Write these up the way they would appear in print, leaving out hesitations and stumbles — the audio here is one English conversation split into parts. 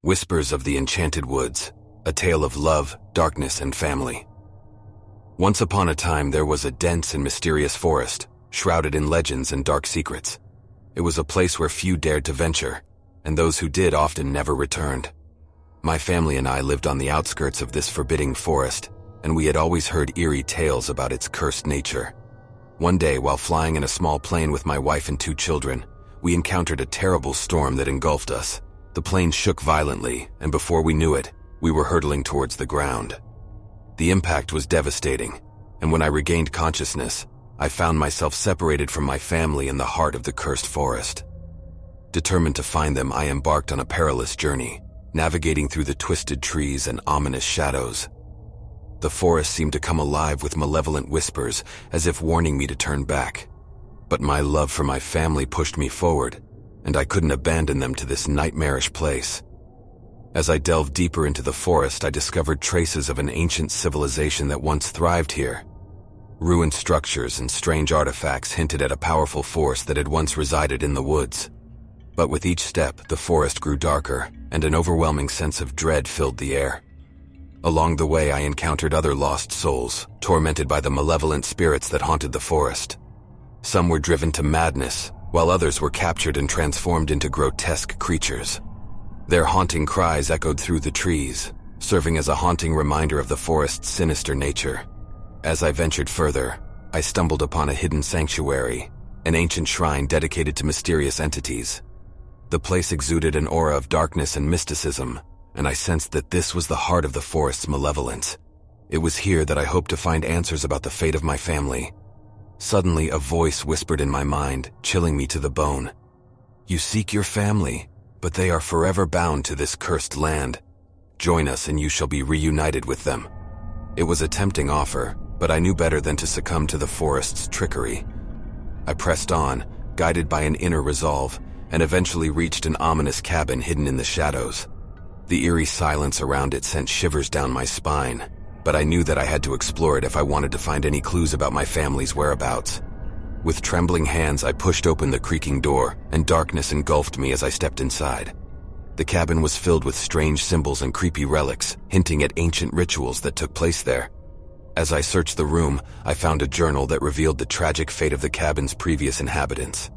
Whispers of the Enchanted Woods, a tale of love, darkness, and family. Once upon a time, there was a dense and mysterious forest, shrouded in legends and dark secrets. It was a place where few dared to venture, and those who did often never returned. My family and I lived on the outskirts of this forbidding forest, and we had always heard eerie tales about its cursed nature. One day, while flying in a small plane with my wife and 2 children, we encountered a terrible storm that engulfed us. The plane shook violently, and before we knew it, we were hurtling towards the ground. The impact was devastating, and when I regained consciousness, I found myself separated from my family in the heart of the cursed forest. Determined to find them, I embarked on a perilous journey, navigating through the twisted trees and ominous shadows. The forest seemed to come alive with malevolent whispers, as if warning me to turn back. But my love for my family pushed me forward, and I couldn't abandon them to this nightmarish place. As I delved deeper into the forest, I discovered traces of an ancient civilization that once thrived here. Ruined structures and strange artifacts hinted at a powerful force that had once resided in the woods. But with each step, the forest grew darker, and an overwhelming sense of dread filled the air. Along the way, I encountered other lost souls, tormented by the malevolent spirits that haunted the forest. Some were driven to madness, while others were captured and transformed into grotesque creatures. Their haunting cries echoed through the trees, serving as a haunting reminder of the forest's sinister nature. As I ventured further, I stumbled upon a hidden sanctuary, an ancient shrine dedicated to mysterious entities. The place exuded an aura of darkness and mysticism, and I sensed that this was the heart of the forest's malevolence. It was here that I hoped to find answers about the fate of my family. Suddenly, a voice whispered in my mind, chilling me to the bone. "You seek your family, but they are forever bound to this cursed land. Join us and you shall be reunited with them." It was a tempting offer, but I knew better than to succumb to the forest's trickery. I pressed on, guided by an inner resolve, and eventually reached an ominous cabin hidden in the shadows. The eerie silence around it sent shivers down my spine, but I knew that I had to explore it if I wanted to find any clues about my family's whereabouts. With trembling hands, I pushed open the creaking door, and darkness engulfed me as I stepped inside. The cabin was filled with strange symbols and creepy relics, hinting at ancient rituals that took place there. As I searched the room, I found a journal that revealed the tragic fate of the cabin's previous inhabitants.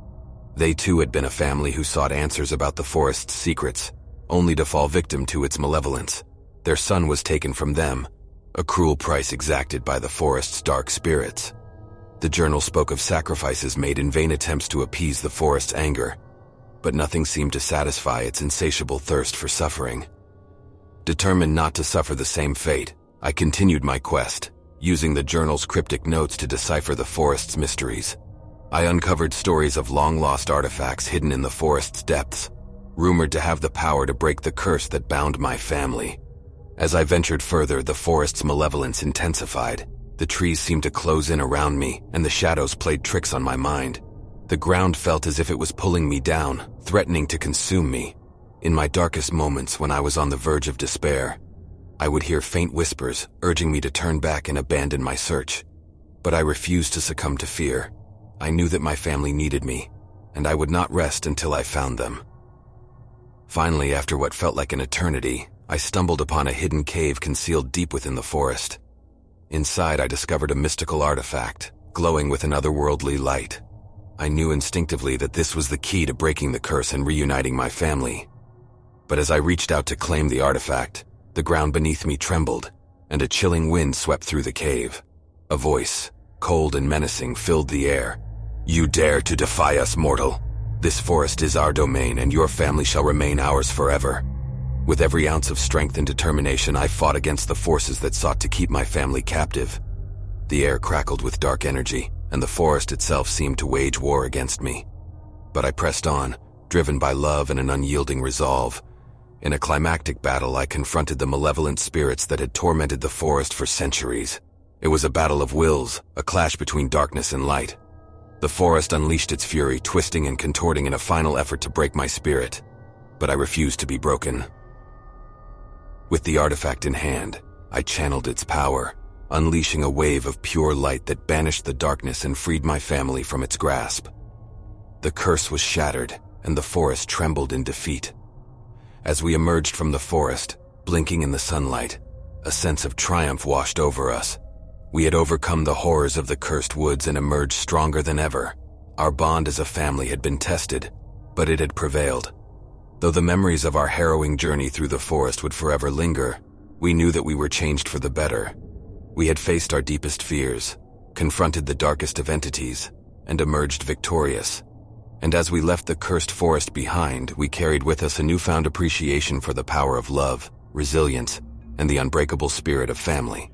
They too had been a family who sought answers about the forest's secrets, only to fall victim to its malevolence. Their son was taken from them, a cruel price exacted by the forest's dark spirits. The journal spoke of sacrifices made in vain attempts to appease the forest's anger, but nothing seemed to satisfy its insatiable thirst for suffering. Determined not to suffer the same fate, I continued my quest, using the journal's cryptic notes to decipher the forest's mysteries. I uncovered stories of long-lost artifacts hidden in the forest's depths, rumored to have the power to break the curse that bound my family. As I ventured further, the forest's malevolence intensified. The trees seemed to close in around me, and the shadows played tricks on my mind. The ground felt as if it was pulling me down, threatening to consume me. In my darkest moments, when I was on the verge of despair, I would hear faint whispers urging me to turn back and abandon my search. But I refused to succumb to fear. I knew that my family needed me, and I would not rest until I found them. Finally, after what felt like an eternity, I stumbled upon a hidden cave concealed deep within the forest. Inside, I discovered a mystical artifact, glowing with an otherworldly light. I knew instinctively that this was the key to breaking the curse and reuniting my family. But as I reached out to claim the artifact, the ground beneath me trembled, and a chilling wind swept through the cave. A voice, cold and menacing, filled the air. "You dare to defy us, mortal? This forest is our domain, and your family shall remain ours forever." With every ounce of strength and determination, I fought against the forces that sought to keep my family captive. The air crackled with dark energy, and the forest itself seemed to wage war against me. But I pressed on, driven by love and an unyielding resolve. In a climactic battle, I confronted the malevolent spirits that had tormented the forest for centuries. It was a battle of wills, a clash between darkness and light. The forest unleashed its fury, twisting and contorting in a final effort to break my spirit. But I refused to be broken. With the artifact in hand, I channeled its power, unleashing a wave of pure light that banished the darkness and freed my family from its grasp. The curse was shattered, and the forest trembled in defeat. As we emerged from the forest, blinking in the sunlight, a sense of triumph washed over us. We had overcome the horrors of the cursed woods and emerged stronger than ever. Our bond as a family had been tested, but it had prevailed. Though the memories of our harrowing journey through the forest would forever linger, we knew that we were changed for the better. We had faced our deepest fears, confronted the darkest of entities, and emerged victorious. And as we left the cursed forest behind, we carried with us a newfound appreciation for the power of love, resilience, and the unbreakable spirit of family.